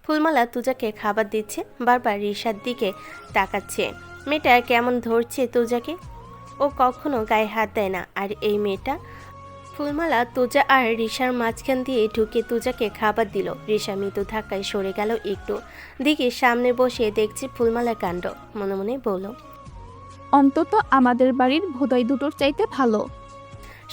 ফুলমালা তুজাকে খাবার দিচ্ছে, বারবার রিশার দিকে তাকাচ্ছে। মেয়েটা কেমন ধরছে তুজাকে, ও কখনো গায়ে হাত দেয় না। আর এই মেয়েটা। ফুলমালা তুজা আর রিশার মাঝখান দিয়ে ঢুকে তুজাকে খাবার দিল। রিশা মৃদু ধাক্কায় সরে গেল একটু। দিকে সামনে বসে দেখছে ফুলমালার কাণ্ড, মনে মনে বলল, অন্তত আমাদের বাড়ির ভোদাই দুটোর চাইতে ভালো।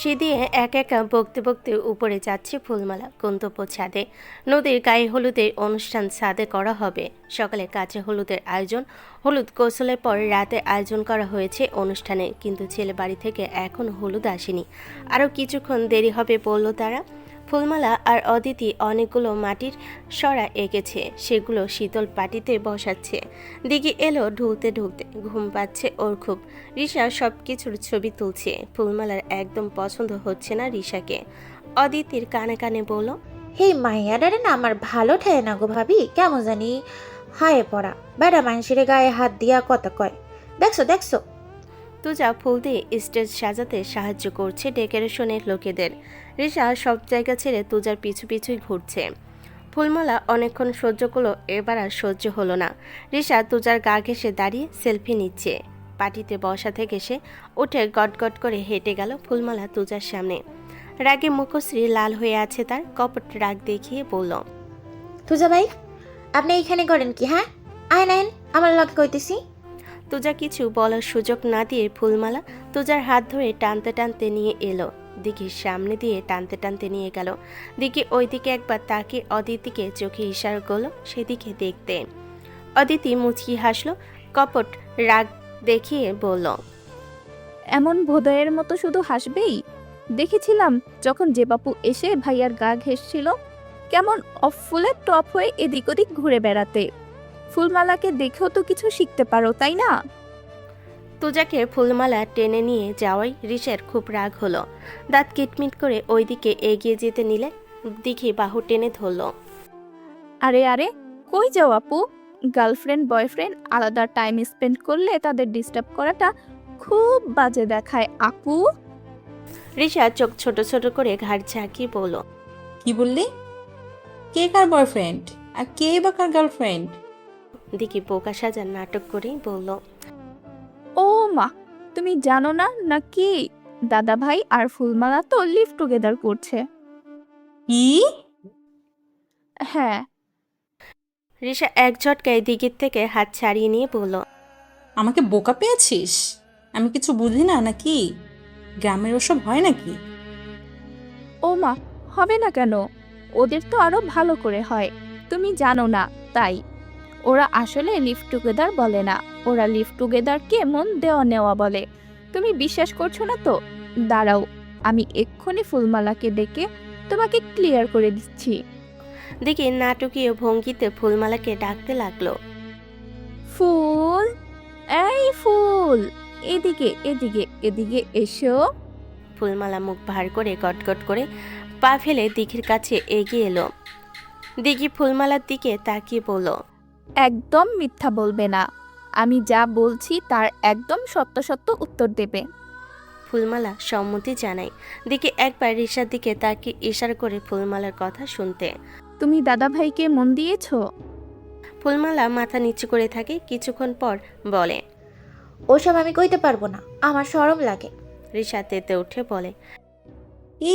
সে দিয়ে একা একা বকতে বকতে উপরে যাচ্ছে ফুলমালা গন্তব্য ছাদে। নদীর গায়ে হলুদের অনুষ্ঠান ছাদে করা হবে। সকালে কাঁচা হলুদের আয়োজন, হলুদ গোসলের পর রাতে আয়োজন করা হয়েছে অনুষ্ঠানে। কিন্তু ছেলে বাড়ি থেকে এখন হলুদ আসেনি, আরও কিছুক্ষণ দেরি হবে বলল তারা। ফুলমালা আর অদিতি অনেকগুলো মাটির সরা এঁকেছে, সেগুলো শীতল পাটিতে বসাচ্ছে। দিঘি এলো ঢুলতে ঢুলতে, ঘুম পাচ্ছে ওর খুব। রিশা সব কিছুর ছবি তুলছে। ফুলমালার একদম পছন্দ হচ্ছে না রিশাকে। অদিতির কানে কানে বলল, হে মাইয়াডারে না আমার ভালো ঠায় না গো ভাবি, কেমন জানি হায়ে পড়া বেড়া মানুষের গায়ে হাত দিয়া কথা কয়। দেখছো দেখছো। তুজা ফুল দিয়ে স্টেজ সাজাতে সাহায্য করছে ডেকোরেশনের লোকেদের। রিশা সব জায়গা ছেড়ে তুজার পিছু পিছুই ঘুরছে। ফুলমালা অনেকক্ষণ সহ্য করলো, এবার আর সহ্য হলো না। রিশা তুজার গা ঘেঁষে দাঁড়িয়ে সেলফি নিচ্ছে। পাটিতে বসা থেকে সে উঠে গটগট করে হেঁটে গেল ফুলমালা তুজার সামনে। রাগে মুখশ্রী লাল হয়ে আছে তার, কপট রাগ দেখিয়ে বলল, তুজা ভাই, আপনি এইখানে করেন কি? হ্যাঁ, আয় নাইন আমার লগে কইতেছি। তুজা কিছু বলার সুযোগ না দিয়ে ফুলমালা তুজার হাত ধরে টানতে টানতে নিয়ে এলো। দিঘির সামনে দিয়ে টানতে টানতে নিয়ে গেল। দিঘি ওইদিকে একবার তাকে অদিতিকে চোখে ইশারা করলো সেদিকে দেখতে। অদিতি মুচকি হাসলো, কপট রাগ দেখিয়ে বলল, এমন ভোদাইয়ের মতো শুধু হাসবেই? দেখেছিলাম যখন যে বাপু এসে ভাইয়ার গা ঘেঁষছিল, কেমন অফ ফুলে টপ হয়ে এদিক ওদিক ঘুরে বেড়াতে। ফুলমালাকে দেখেও তো কিছু শিখতে পারো, তাই না? তুজাকে ফুলমালা টেনে নিয়ে যাওয়াই রিশার খুব রাগ হলো। দাঁত কিটমিট করে ওইদিকে এগিয়ে যেতে নিলে দিঘি বাহু টেনে ধরল। আরে আরে, কই যাও আপু? গার্লফ্রেন্ড বয়ফ্রেন্ড আলাদা টাইম স্পেন্ড করলে তাদের ডিস্টার্ব করাটা খুব বাজে দেখায় আপু। রিশা চোখ ছোট ছোট করে ঘাড় ঝাঁকিয়ে বলল, কি বললি? কে কার বয়ফ্রেন্ড আর কে বা কার গার্লফ্রেন্ড? দিঘি বোকা সাজার নাটক করেই বলল, ও মা, তুমি জানো না নাকি? দাদা ভাই আর ফুলমালা তো লিভ টুগেদার করছে। কি? হ্যাঁ। রিশা এক ঝটকায় দিঘির থেকে হাত ছাড়িয়ে নিয়ে বলল, আমাকে বোকা পেয়েছিস? আমি কিছু বুঝি না নাকি? গ্রামের ওসব হয় নাকি? ও মা, হবে না কেন? ওদের তো আরো ভালো করে হয়, তুমি জানো না তাই। ওরা আসলে লিভ টুগেদার বলে না, ওরা লিভ টুগেদারকে মন দেওয়া নেওয়া বলে। তুমি বিশ্বাস করছো না তো দাঁড়াও, আমি এক্ষুনি ফুলমালাকে ডেকে তোমাকে ক্লিয়ার করে দিচ্ছি। দিঘি নাটকীয় ভঙ্গিতে ফুলমালাকে ডাকতে লাগলো। ফুল, এই ফুল, এদিকে এদিকে এদিকে এসো। ফুলমালা মুখ ভার করে গটগট করে পা ফেলে দিঘির কাছে এগিয়ে এলো। দিঘি ফুলমালার দিকে তাকিয়ে বলল, একদম মিথ্যা বলবে না, আমি যা বলছি তার একদম সত্য সত্য উত্তর দেবে। ফুলমালা সম্মতি জানায়। দিঘি একবার রিশার দিকে তাকিয়ে ইশারা করে ফুলমালার কথা শুনতে। তুমি দাদা ভাইকে মন দিয়েছো? ফুলমালা মাথা নিচু করে থাকে, কিছুক্ষণ পর বলে, ওসব আমি কইতে পারবো না, আমার শরম লাগে। রিশা তেতে উঠে বলে,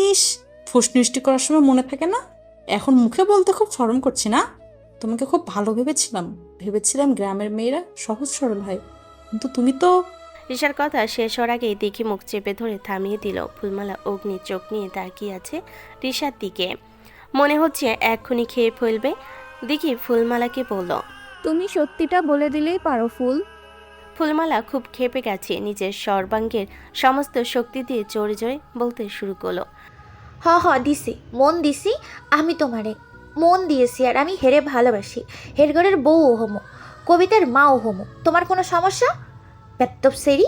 ইস, ফুসনিষ্টি করার সময় মনে থাকে না? এখন মুখে বলতে খুব শরম করছি না? তোমাকে খুব ভালো ভেবেছিলাম গ্রামের মেয়েরা সহজ সরল হয়, কিন্তু তুমি তো। রিশার কথা শেষ হওয়ার আগেই দিঘি মুখ চেপে ধরে থামিয়ে দিল। ফুলমালা অগ্নি চোখ নিয়ে তাকিয়ে আছে রিশার দিকে, মনে হচ্ছে এক্ষুনি খেয়ে ফেলবে। দিঘি ফুলমালাকে বলল, তুমি সত্যিটা বলে দিলেই পারো ফুল। ফুলমালা খুব ক্ষেপে গেছে, নিজের সর্বাঙ্গের সমস্ত শক্তি দিয়ে জোরে জোরে বলতে শুরু করলো, দিছি, মন দিছি। আমি তোমারে মন দিয়েছি, আর আমি হেরে ভালোবাসি। হের ঘরের বউও হমো, কবিতার মাও হমো। তোমার কোনো সমস্যা? পেত্তব সেরি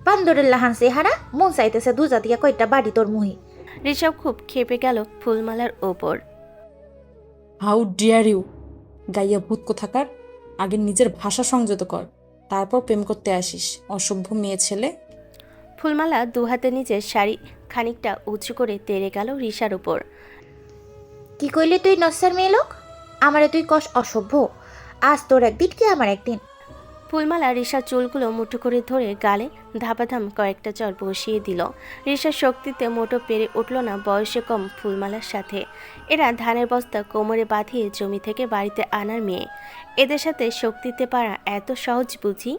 বান্দরের লাহান চেহারা, মন চাইতেছে দুজা দিয়া কয়টা বাড়ি তোর মুহি। ঋষভ খুব ক্ষেপে গেল ফুলমালার ওপর। How dare you! গাইয়া ভূত কোথাকার! আগে নিজের ভাষা সংযত কর, তারপর প্রেম করতে আসিস, অসভ্য মেয়ে ছেলে। ফুলমালা দুহাতে নিজের শাড়ি খানিকটা উঁচু করে তেড়ে গেল রিশার উপর। কি কইলে তুই নস্যার মেয়ে লোক? আমারে তুই কস অসভ্য। আজ তোর একদিন কি আমার একদিন। ফুলমালা রিশার চুলগুলো মুঠো করে ধরে গালে ধাপাধাম কয়েকটা চর বসিয়ে দিল। রিশার শক্তিতে মোটো পেরে উঠল না বয়সে কম ফুলমালার সাথে। এরা ধানের বস্তা কোমরে বাঁধিয়ে জমি থেকে বাড়িতে আনার মেয়ে। এদের সাথে শক্তিতে পারা এত সহজ বুঝি?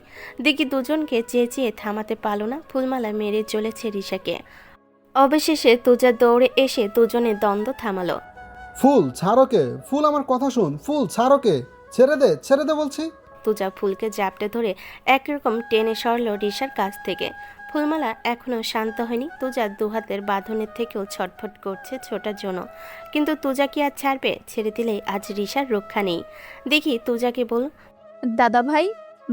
দিকি দুজনকে চেঁচিয়ে থামাতে পারল না। ফুলমালা মেরে চলেছে রিশাকে। অবশেষে তুজা দৌড়ে এসে দুজনের দ্বন্দ্ব থামালো। ফুল ছাড়োকে, ফুল আমার কথা শোন, ফুল ছাড়োকে, ছেড়ে দে বলছি। তুজা ফুলকে জাপটে ধরে একরকম টেনে সরল রিশার কাছ থেকে। ফুলমালা এখনো শান্ত হয়নি। তুজা দুহাতের বাঁধনের থেকেও ছটফট করছে ছোটার জন্য, কিন্তু তুজা কি আর ছাড়বে? ছেড়ে দিলেই আজ রিশার রক্ষা নেই। দেখি তুজাকে বল। দাদা ভাই,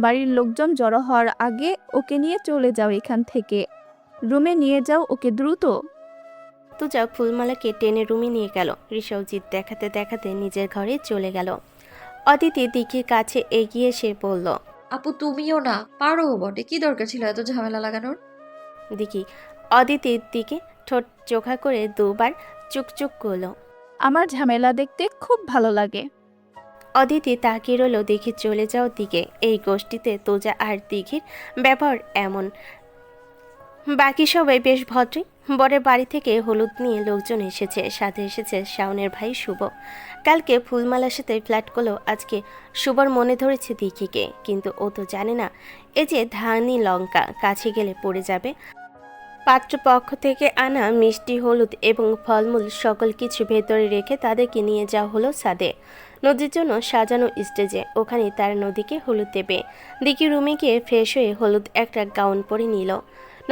বাড়ির লোকজন জড়ো হওয়ার আগে ওকে নিয়ে চলে যাও এখান থেকে। রুমে নিয়ে যাও ওকে দ্রুত। তুজা ফুলমালাকে টেনে রুমে নিয়ে গেল। রিশাও জিদ দেখাতে দেখাতে নিজের ঘরে চলে গেল। অদিতি দিঘির কাছে এগিয়ে এসে বলল, আপু তুমিও না পারো বটে, কি দরকার ছিল এত ঝামেলা লাগানোর? দিঘি অদিতির দিকে ঠোঁট চোখা করে দুবার চুকচুক করলো। আমার ঝামেলা দেখতে খুব ভালো লাগে। অদিতি তাকিয়ে রইল দিঘির চলে যাওয়ার দিকে। এই গোষ্ঠীতে তোজা আর দিঘির ব্যবহার এমন। বাকি সবাই বেশ ভদ্রই। বরের বাড়ি থেকে হলুদ নিয়ে লোকজন এসেছে, সাথে এসেছে শাওনের ভাই শুভ। কালকে ফুলমালার সাথে ফ্ল্যাট করলো, আজকে শুভর মনে ধরেছে দিঘিকে। কিন্তু ও তো জানে না এই যে ধানি লঙ্কা কাছে গেলে পড়ে যাবে। পাত্রপক্ষ থেকে আনা মিষ্টি, হলুদ এবং ফলমূল সকল কিছু ভেতরে রেখে তাদেরকে নিয়ে যাওয়া হলো ছাদে, নদীর জন্য সাজানো স্টেজে। ওখানে তার নদীকে হলুদ দেবে। দিঘি রুমে গিয়ে ফ্রেশ হয়ে হলুদ একটা গাউন পরে নিল।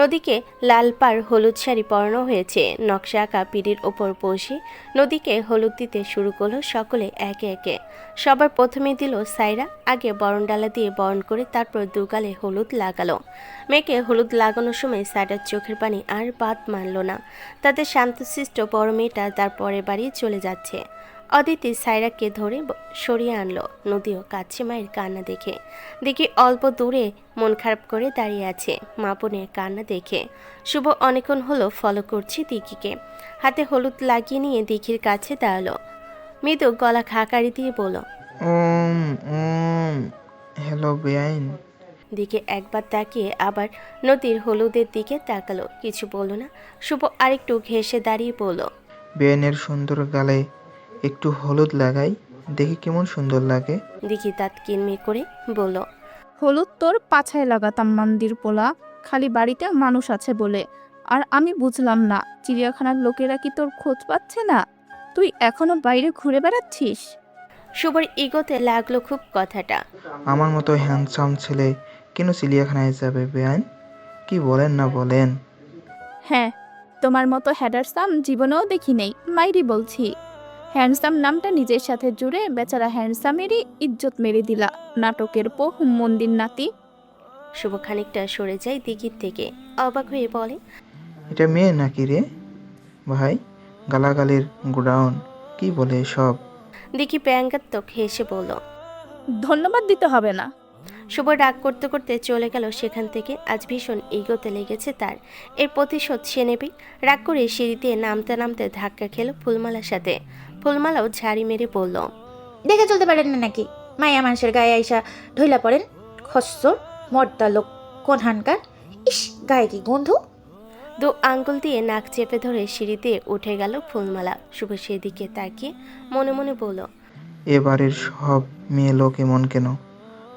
নদীকে লাল পাড় হলুদ শাড়ি পরানো হয়েছে। নকশা আঁকা পিড়ির ওপর বসে নদীকে হলুদ দিতে শুরু করলো সকলে একে একে। সবার প্রথমে দিল সাইরা। আগে বরণডালা দিয়ে বরণ করে তারপর দুগালে হলুদ লাগালো। মেয়েকে হলুদ লাগানোর সময় সাইরার চোখের পানি আর বাদ মানল না। তাদের শান্তশিষ্ট বড় মেয়েটা তার পরের বাড়ি চলে যাচ্ছে। অদিতি সাইরাকে ধরে সরিয়ে আনলো। নদীও কাছে মায়ের কান্না দেখে। দেখি অল্প দূরে মন খারাপ করে দাঁড়িয়ে আছে মা বোনের কান্না দেখে। শুভ অনেকক্ষণ হলো ফলো করছে দিঘিকে। হাতে হলুদ লাগিয়ে নিয়ে দিঘির কাছে দাঁড়ালো। মৃদু গলা খাকারি দিয়ে বলল, ওম ওম হ্যালো বেআইন। দিকে একবার তাকিয়ে আবার নদীর হলুদের দিকে তাকালো। কিছু বলল না। শুভ আরেকটু ঘেঁষে দাঁড়িয়ে বলল, বেআইনের সুন্দর গালে একটু হলুদ লাগাই, দেখি কেমন সুন্দর লাগে। দিঘি দাঁত কিনমি করে বলল, হলুদ তোর পাছায় লাগাতাম মান্দির পোলা, খালি বাড়িতে মানুষ আছে বলে। আর আমি বুঝলাম না, চিড়িয়াখানার লোকেরা কি তোর খোঁজ পাচ্ছে না? তুই এখনো বাইরে ঘুরে বেড়াচ্ছিস? শুভর ইগোতে লাগলো খুব কথাটা। আমার মতো হ্যান্ডসাম ছেলে কেন চিড়িয়াখানায় যাবে বেআইন? কি বলেন না বলেন? হ্যাঁ, তোমার মতো হ্যান্ডসাম জীবনেও দেখি নেই, মাইরি বলছি। হ্যান্ডসাম নামটা নিজের সাথে জুড়ে বেচারা হ্যান্ডসামেরই ইজ্জত মেরে দিলা, নাটকের মন্দির নাতি। শুভ খানিকটা সরে যায় দিঘির থেকে। অবাক হয়ে বলে, এটা মেয়ে নাকি রে ভাই? গালাগালির গোডাউন, কি বলে সব? দিঘি ব্যঙ্গাত্মক হেসে বলল। ধন্যবাদ দিতে হবে না। শুভ রাগ করতে করতে চলে গেল সেখান থেকে। আজ ভীষণ ইগোতে লেগেছে তার। এর প্রতিশোধ সে নেবে। রাগ করে সিঁড়ি দিয়ে নামতে নামতে ধাক্কা খেলো ফুলমালার সাথে। ফুলমালাও ঝাড়ি মেরে বলল, দেখে চলতে পারেন না নাকি? মায়া মানুষের গায়ে আইসা ঢইলা পড়েন, খস্সর মর্দা লোক কোন হানকার। ইস, গায়ে কি গন্ধ। দু আঙ্গুল দিয়ে নাক চেপে ধরে সিঁড়ি দিয়ে উঠে গেল ফুলমালা। শুভ সেদিকে তাকিয়ে মনে মনে বলল, এবারের সব মেয়ে লোক এমন কেন?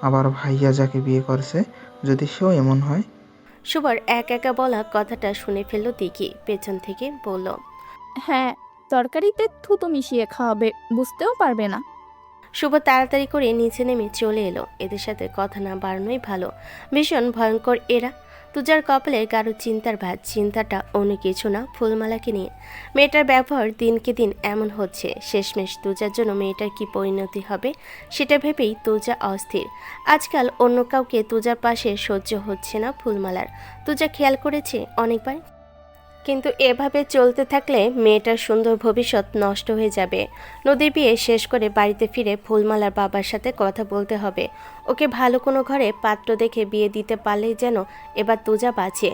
আবার ভাইয়া যাকে বিয়ে করছে, যদি সেও এমন হয়? শুভর এক একা বলা কথাটা শুনে ফেলল দিঘি। পেছন থেকে বলল, হ্যাঁ, তরকারিতে থুতু মিশিয়ে খাওয়াবে, বুঝতেও পারবে না। শুভ তাড়াতাড়ি করে নিচে নেমে চলে এলো। এদের সাথে কথা না বাড়ানোই ভালো। ভীষণ ভয়ঙ্কর এরা। তুজার কপালে গাঢ় চিন্তার ভাঁজ। চিন্তাটা অন্য কিছু না, ফুলমালাকে নিয়ে। মেয়েটার ব্যবহার দিনকে দিন এমন হচ্ছে। শেষমেশ তুজার জন্য মেয়েটার কি পরিণতি হবে সেটা ভেবেই তুজা অস্থির। আজকাল অন্য কাউকে তুজার পাশে সহ্য হচ্ছে না ফুলমালার। তুজা খেয়াল করেছে অনেকবার, কিন্তু এভাবে চলতে থাকলে মেয়েটার সুন্দর ভবিষ্যৎ নষ্ট হয়ে যাবে। নদীর বিয়ে শেষ করে বাড়িতে ফিরে ফুলমালার বাবার সাথে কথা বলতে হবে। ওকে ভালো কোনো ঘরে পাত্র দেখে বিয়ে দিতে পারলেই যেন এবার তুজা বাঁচে।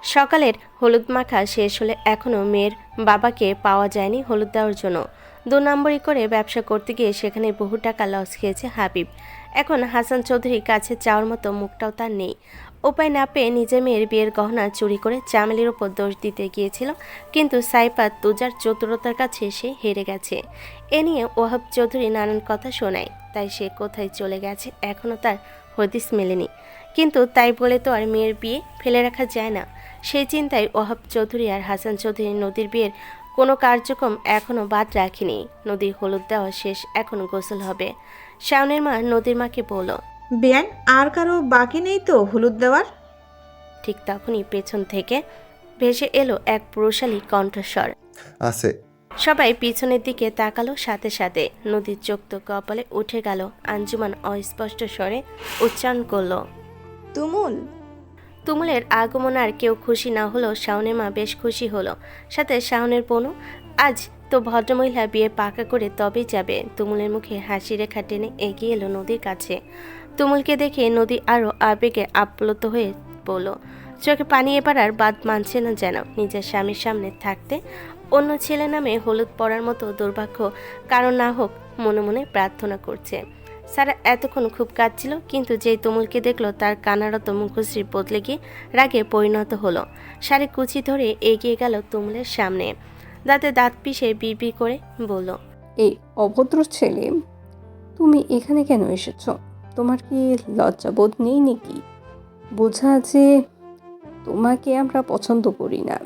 সকালের হলুদ মাখা শেষ হলে এখনও মেয়ের বাবাকে পাওয়া যায়নি হলুদ দেওয়ার জন্য। 2 নম্বরই করে ব্যবসা করতে গিয়ে সেখানে বহু টাকা লস খেয়েছে হাবিব। এখন হাসান চৌধুরীর কাছে চাওয়ার মতো মুখটাও তার নেই। উপায় না পেয়ে নিজের মেয়ের বিয়ের গহনা চুরি করে চামেলির ওপর দোষ দিতে গিয়েছিল, কিন্তু সাইফা তুজার চতুরতার কাছে সে হেরে গেছে। এ নিয়ে ওহাব চৌধুরী নানান কথা শোনায়, তাই সে কোথায় চলে গেছে এখনও তার হদিস মেলেনি। কিন্তু তাই বলে তো আর মেয়ের বিয়ে ফেলে রাখা যায় না। সেই চিন্তায় ওহাব চৌধুরী আর হাসান চৌধুরী নদীর বিয়ের কোনো কার্যক্রম এখনও বাদ রাখেনি। নদীর হলুদ দেওয়া শেষ, এখন গোসল হবে। শাওনের মা নদীর মাকে বলল। বেয়ান, আর কারো বাকি নেই তো হলুদ দেওয়ার? ঠিক তখনই পেছন থেকে ভেসে এলো এক পুরুষালী কণ্ঠস্বর। আছে। সবাই পিছনের দিকে তাকালো, সাথে সাথে নদীর চোখ তো কপালে উঠে গেল। আঞ্জুমান অস্পষ্ট স্বরে উচ্চারণ করল, তুমুল। তুমুলের আগমন আর কেউ খুশি না হলো, শাওনের মা বেশ খুশি হলো, সাথে শাওনের বোনও। আজ তো ভদ্রমহিলা বিয়ে পাকা করে তবেই যাবে। তুমুলের মুখে হাসি রেখা টেনে এগিয়ে এলো নদীর কাছে। তুমুলকে দেখে নদী আরও আবেগে আপ্লুত হয়ে বলল, চোখে পানি এবার আর বাদ মানছে না যেন নিজের স্বামীর সামনে থাকতে অন্য ছেলে নামে হলুদ পড়ার মতো দুর্ভাগ্য কারণ না হোক, মনে মনে প্রার্থনা করছে। সারা এতক্ষণ খুব কাঁদছিল, কিন্তু যেই তুমুলকে দেখলো তার কানারত মুখশ্রী বদলে গিয়ে রাগে পরিণত হলো। শাড়ি কুচি ধরে এগিয়ে গেল তুমুলের সামনে, দাঁতে দাঁত পিষে বিড়বিড় করে বলল, এই অভদ্র ছেলে, তুমি এখানে কেন এসেছো? তোমার কি লজ্জাবোধ নেই নাকি? বোঝা যে তোমাকে আমরা পছন্দ করি না,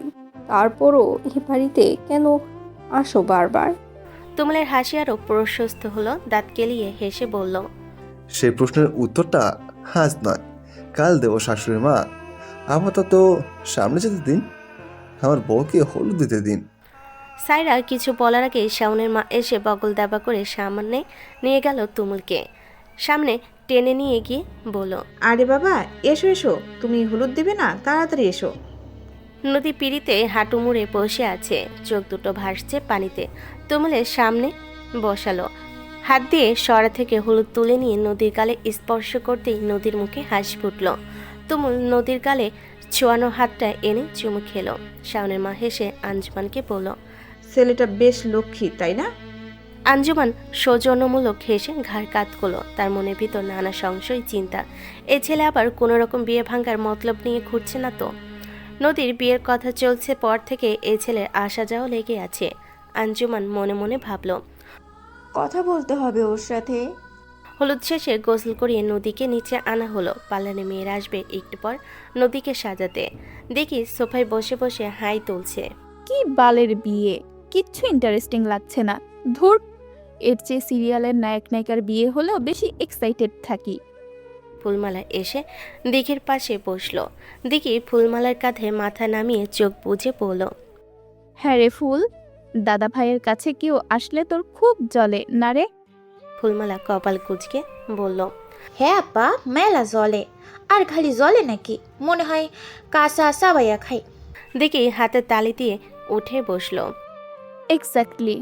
তারপরও এই বাড়িতে কেন আসো বারবার? তুমুলের হাসি আরও প্রশস্ত হলো, দাঁত কেলিয়ে হেসে বলল, সেই প্রশ্নের উত্তরটা আজ নয়, কাল দেবো শাশুড়ি মা। আপাতত সামনে যেতে দিন, আমার বউকে হলুদ দিতে দিন। সাইরা কিছু বলার আগে শাওনের মা এসে বগল দাবা করে সামনে নিয়ে গেল তুমুলকে, সামনে টেনে নিয়ে গিয়ে বলল, আরে বাবা, এসো এসো, তুমি হলুদ দেবে না? তাড়াতাড়ি এসো। নদী পিড়িতে হাঁটু মুড়ে বসে আছে, চোখ দুটো ভাসছে পানিতে। তুমুলের সামনে বসালো, হাত দিয়ে সরা থেকে হলুদ তুলে নিয়ে নদীর গালে স্পর্শ করতেই নদীর মুখে হাসি ফুটল। তুমুল নদীর গালে ছোয়ানো হাতটা এনে চুমু খেলো। শাওনের মা হেসে আঞ্জুমানকে বলল, ছেলেটা বেশ লক্ষ্মী, তাই না? আঞ্জুমান সৌজন্যমূলক হেসে ঘাড় কাত করলো। তার মনের ভিতর নানা সংশয় চিন্তা, এ ছেলে আবার কোনো রকম বিয়ে ভাঙার মতলব নিয়ে ঘুরছে না তো? নদীর বিয়ের কথা চলছে পর থেকে এই ছেলের আসা যাওয়া লেগে আছে। আঞ্জুমান মনে মনে ভাবল, কথা বলতে হবে ওর সাথে। হলুদ শেষে গোসল করিয়ে নদীকে নিচে আনা হলো। পার্লারে মেয়ের আসবে একটু পর নদীকে সাজাতে। দেখি সোফায় বসে বসে হাই তুলছে। কি বালের বিয়ে, কিচ্ছু ইন্টারেস্টিং লাগছে না। ধুর, এর চেয়ে সিরিয়ালের নায়ক নায়িকার বিয়ে হলেও বেশি এক্সাইটেড থাকি। ফুলমালা এসে দিঘির পাশে বসলো। দিঘি ফুলমালার কাঁধে মাথা নামিয়ে চোখ বুজে বলল, হ্যাঁ রে ফুল, দাদা ভাইয়ের কাছে কেউ আসলে তোর খুব জ্বলে না রে? ফুলমালা কপাল কুঁচকে বলল, হ্যাঁ আপা, মেলা জলে। আর খালি জলে নাকি, মনে হয় কাঁচা সাবাইয়া খাই। দিঘি হাতে তালি দিয়ে উঠে বসলো। এক্স্যাক্টলি।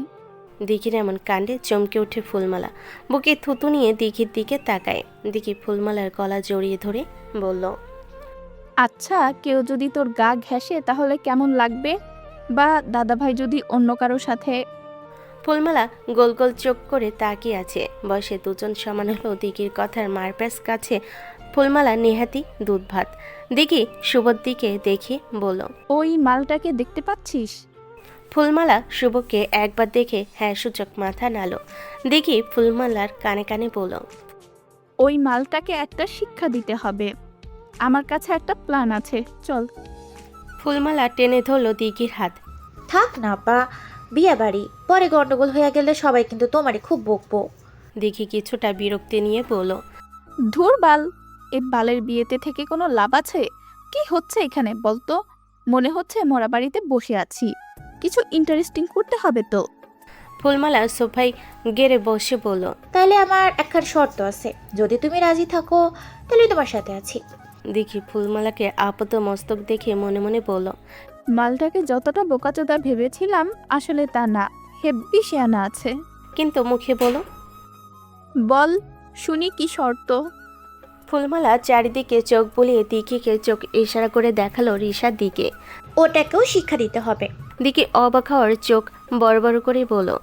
দিঘির এমন কাণ্ডে চমকে ওঠে ফুলমালা, বুকে থুতু নিয়ে দিঘির দিকে তাকায়। দিঘি ফুলমালার গলা জড়িয়ে ধরে বলল, আচ্ছা, কেউ যদি তোর গা ঘেঁষে তাহলে কেমন লাগবে? বা দাদা ভাই যদি অন্য কারো সাথে? ফুলমালা গোল গোল চোখ করে তাকিয়ে আছে। বয়সে দুজন সমান হলেও দিঘির কথার মারপ্যাস কাছে ফুলমালা নেহাতি দুধ ভাত। দিঘি শুভর দিকে দেখে বলল, ওই মালটাকে দেখতে পাচ্ছিস? ফুলমালা শুভকে একবার দেখে হ্যাঁ সূচক মাথা নাড়ল। দিঘি ফুলমালার কানে কানে বলল, ওই মালটাকে একটা শিক্ষা দিতে হবে। আমার কাছে একটা প্ল্যান আছে, চল। ফুলমালা টেনে ধরল দিঘির হাত। থাক না আপা, বিয়ে বাড়ি, পরে গন্ডগোল হয়ে গেলে সবাই কিন্তু তোমারে খুব বকবো। দিঘি কিছুটা বিরক্তি নিয়ে বলল, ধুর বাল, এ বালের বিয়েতে থেকে কোনো লাভ আছে? কি হচ্ছে এখানে বলতো? মনে হচ্ছে মরা বাড়িতে বসে আছি, কিছু ইন্টারেস্টিং করতে হবে তো। ফুলমালা সোফায় গেড়ে বসে বলল, তাহলে আমার একখান শর্ত আছে, যদি তুমি রাজি থাকো তাহলে তোমার সাথে আছি। দেখি ফুলমালাকে আপাত মস্তক দেখে মনে মনে বলল, মালটাকে যতটা বোকাচোদা ভেবেছিলাম আসলে তা না, হেব্বি শেয়ানা আছে। কিন্তু মুখে বলো। বল শুনি, কি শর্ত? ফুলমালা চারিদিকে চোখ বুলিয়ে দিঘিকে চোখ ইশারা করে দেখালো রিশার দিকে। ওটাকেও শিক্ষা দিতে হবে। দিঘি অবাক হওয়ার চোখ বড় বড় করে বলো,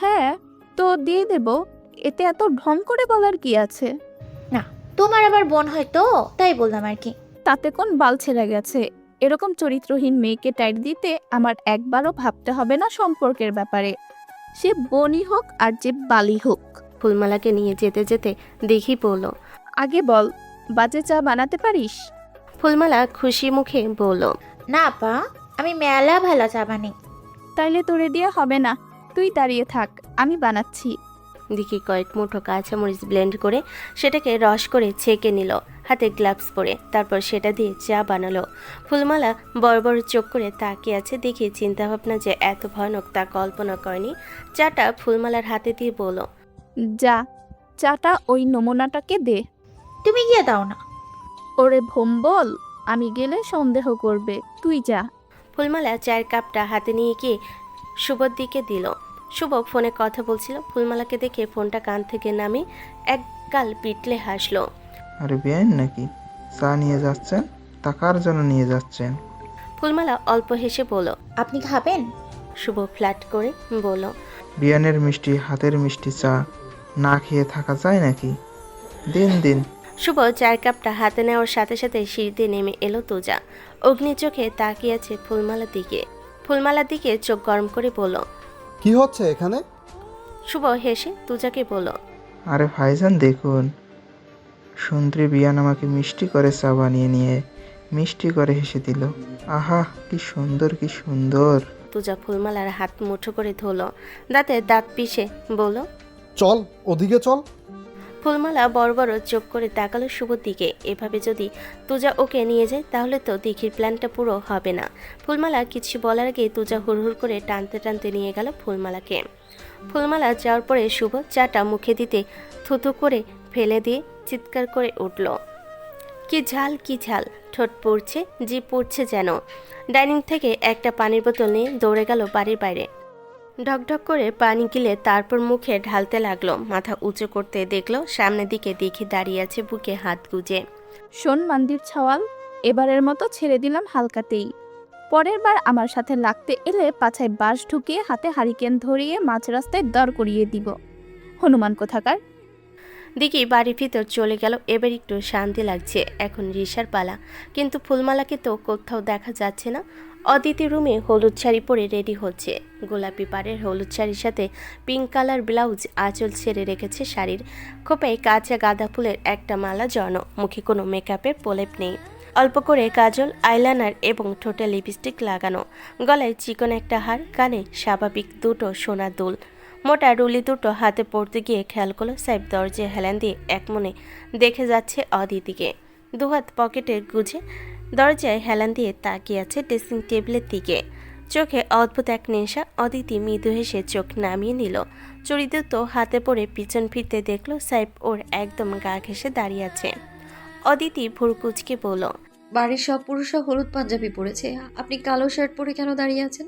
হ্যাঁ, তো দিয়ে দেব, এতে এত ঢং করে বলার কি আছে? না, তোমার আবার বোন হয় তো, তাই বললাম আর কি। তাতে কোন বাল ছেড়ে গেছে? এরকম চরিত্রহীন মেয়েকে টাইট দিতে আমার একবারও ভাবতে হবে না সম্পর্কের ব্যাপারে, সে বোনই হোক আর যে বালি হোক। ফুলমালাকে নিয়ে যেতে যেতে দিঘি বলল। আগে বল, বাজে চা বানাতে পারিস? ফুলমালা খুশি মুখে বলল, না পা, আমি মেলা ভালো চা বানাই। তাইলে তোরে দিয়ে হবে না, তুই দাঁড়িয়ে থাক, আমি বানাচ্ছি। দিঘি কয়েক মুঠো কাঁচামরিচ ব্লেন্ড করে সেটাকে রস করে ছেঁকে নিল, হাতে গ্লাভস পরে, তারপর সেটা দিয়ে চা বানালো। ফুলমালা বড় বড় চোখ করে তাকিয়ে আছে। দেখি চিন্তাভাবনা যে এত ভয়ানক তা কল্পনা করেনি। চাটা ফুলমালার হাতে দিয়ে বলল, যা, চাটা ওই নমুনাটাকে দে। তুমি গিয়ে দাও না। ওরে ভোম্বল, আমি গেলে সন্দেহ করবে, তুই যা। ফুলমালা চায়ের কাপটা হাতে নিয়ে গিয়ে শুভর দিকে দিল। শুভ ফোনে কথা বলছিল। ফুলমালাকে দেখে ফোনটা কান থেকে নামিয়ে এক গাল পিটলে হাসলো। আরে বেআইন নাকি? চা নিয়ে যাচ্ছেন? তা কার জন্য নিয়ে যাচ্ছেন? ফুলমালা অল্প হেসে বলল, আপনি খাবেন? শুভ ফ্ল্যাট করে বলল, বিয়ানের মিষ্টি, হাতের মিষ্টি চা না খেয়ে থাকা যায় নাকি? দিন দিন। শুভ চায়ের কাপটা হাতে নেওয়ার সাথে সাথে সিঁড়িতে নেমে এলো তুজা। অগ্নি চোখে তাকিয়ে আছে ফুলমালার দিকে। ফুলমালার দিকে চোখ গরম করে বলল, কি হচ্ছে এখানে? শুভ হেসে তুজাকে বলল, আরে ভাইজান দেখুন, সুন্দরী বিয়ান আমাকে মিষ্টি করে চা বানিয়ে নিয়ে মিষ্টি করে হেসে দিল। আহা, কি সুন্দর, কি সুন্দর। তুজা ফুলমালার হাত মুঠো করে ধরল, দাঁতে দাঁত পিষে বলল, চল ওদিকে চল। ফুলমালা বড় বড় চোখ করে তাকালো শুভর দিকে। এভাবে যদি তুজা ওকে নিয়ে যায় তাহলে তো দিঘির প্ল্যানটা পুরো হবে না। ফুলমালা কিছু বলার আগে তুজা হুড়হুড় করে টানতে টানতে নিয়ে গেল ফুলমালাকে। ফুলমালা যাওয়ার পরে শুভ চাটা মুখে দিতে থুথু করে ফেলে দিয়ে চিৎকার করে উঠল, কি ঝাল, কি ঝাল, ঠোঁট পড়ছে, জিভ পড়ছে যেন। ডাইনিং থেকে একটা পানির বোতল নিয়ে দৌড়ে গেল বাড়ির বাইরে। ঢকঢক করে পানি গিলে তারপর মুখে ঢালতে লাগলো। মাথা উঁচু করতে দেখলো সামনের দিকে দিঘি দাঁড়িয়ে আছে বুকে হাত গুজে। শোন মান্দির ছাওয়াল, এবারের মতো ছেড়ে দিলাম হালকাতেই। পরের বার আমার সাথে লাগতে এলে পাছায় বাঁশ ঢুকিয়ে হাতে হারিকেন ধরিয়ে মাঝ রাস্তায় দাঁড় করিয়ে দিব, হনুমান কোথাকার। দিঘি বাড়ির ভিতর চলে গেল। এবার একটু শান্তি লাগছে। এখন রিশার পালা, কিন্তু ফুলমালাকে তো কোথাও দেখা যাচ্ছে না। অদিতি রুমে হলুদ শাড়ি পরে রেডি হচ্ছে। গোলাপি পাড়ের হলুদ শাড়ির সাথে পিঙ্ক কালার ব্লাউজ, আঁচল ছেড়ে রেখেছে শাড়ির। খোপায় কাঁচা গাঁদা ফুলের একটা মালা জড়ানো। মুখে কোনো মেকআপের প্রলেপ নেই। অল্প করে কাজল, আইলাইনার এবং ঠোঁটে লিপস্টিক লাগানো। গলায় চিকন একটা হার, কানে স্বাভাবিক দুটো সোনার দুল। মোটা রুলি দুটো হাতে পড়তে গিয়ে খেয়াল করলো সাহেব দরজায় হেলান দিয়ে একমনে দেখে যাচ্ছে অদিতিকে। দুহাত পকেটে গুজে দরজায় হেলান দিয়ে তাকিয়ে আছে ড্রেসিং টেবিলের দিকে। চোখে অদ্ভুত এক নেশা। অদিতি মৃদু হেসে চোখ নামিয়ে নিল। চুড়িদুটো হাতে পড়ে পিছন ফিরতে দেখলো সাহেব ওর একদম গা ঘেঁষে দাঁড়িয়ে আছে। অদিতি ভুরকুচকে বলল, বাড়ির সব পুরুষরা হলুদ পাঞ্জাবি পরেছে, আপনি কালো শার্ট পরে কেন দাঁড়িয়ে আছেন?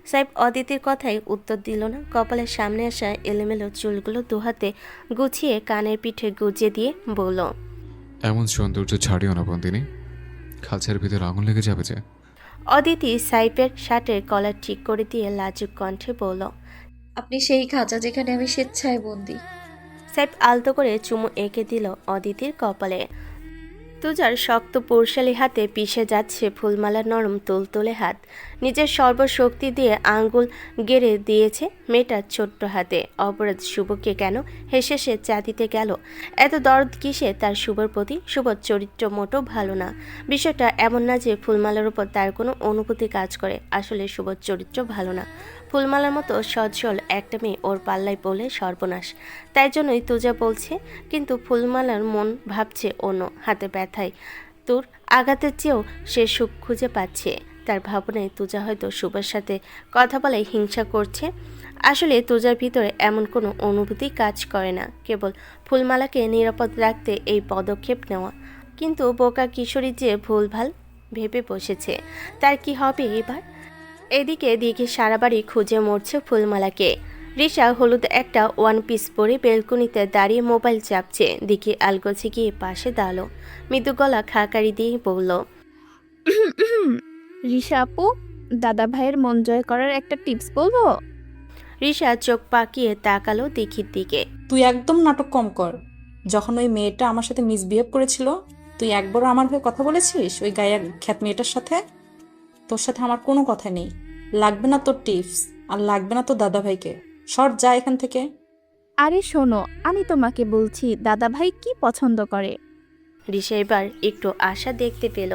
সাহেব অদিতির কথাই উত্তর দিল না। কপালের সামনে আসা এলোমেলো চুলগুলো দুহাতে গুছিয়ে কানের পিঠে গুজে দিয়ে বলল, এমন সৌন্দর্য ছাড়িও না বন্দিনী, খাঁচার ভিতর আঙুল লেগে যাবে যে। অদিতি সাইফের শার্টের কলার ঠিক করে দিয়ে লাজুক কণ্ঠে বলল, আপনি সেই খাঁচা যেখানে আমি স্বেচ্ছায় বন্দি। সাইফ আলতো করে চুমু এঁকে দিল অদিতির কপালে। তুজার শক্ত পুরুষালী হাতে পিষে যাচ্ছে ফুলমালার নরম তুলতুলে হাত। নিজের সর্বশক্তি দিয়ে আঙ্গুল গেড়ে দিয়েছে মেয়েটার ছোট্ট হাতে। অপরাধ শুভকে কেন হেসে সে চা দিতে গেল? এত দরদ কিসে তার শুভর প্রতি? শুভর চরিত্র মোটেও ভালো না। বিষয়টা এমন না যে ফুলমালার উপর তার কোনো অনুভূতি কাজ করে। আসলে শুভর চরিত্র ভালো না। ফুলমালার মতো সচ্ছল একটা মেয়ে ওর পাল্লায় পড়লে সর্বনাশ। তাই জন্যই তুজা বলছে, কিন্তু ফুলমালার মন ভাবছে অন্য। হাতে ব্যথায় তোর আঘাতের চেয়েও সে সুখ খুঁজে পাচ্ছে। তার ভাবনায় তুজা হয়তো শুভর সাথে কথা বলে হিংসা করছে। আসলে তুজার ভিতরে এমন কোনো অনুভূতি কাজ করে না, কেবল ফুলমালাকে নিরাপদ রাখতে এই পদক্ষেপ নেওয়া। কিন্তু বোকা কিশোরী যে ভুলভাল ভেবে বসেছে, তার কি হবে এবার? এদিকে দিঘি সারা বাড়ি খুঁজে মরছে ফুলমালাকে। রিশা হলুদ একটা ওয়ান পিস পরে বেলকনিতে দাঁড়িয়ে মোবাইল চাপছে। দেখি আলগোছে গিয়ে পাশে দাঁড়ালো, মৃদু গলা খাকারি দিয়ে বলল, রিশা আপু, দাদা ভাইয়ের মন জয় করার একটা টিপস বলবো? রিশা চোখ পাকিয়ে তাকালো দিঘির দিকে। তুই একদম নাটক কম কর। যখন ওই মেয়েটা আমার সাথে মিসবিহেভ করেছিল, তুই একবারও আমার হয়ে কথা বলেছিস ওই গায়ের খ্যাত মেয়েটার সাথে? তোর সাথে আমার কোনো কথা নেই। লাগবে না তোর টিপস, আর লাগবে না তোর দাদা ভাইকে। সর যা এখান থেকে। আরে শোনো, আমি তোমাকে বলছি দাদা ভাই কি পছন্দ করে। রিশা এবার একটু আশা দেখতে পেল,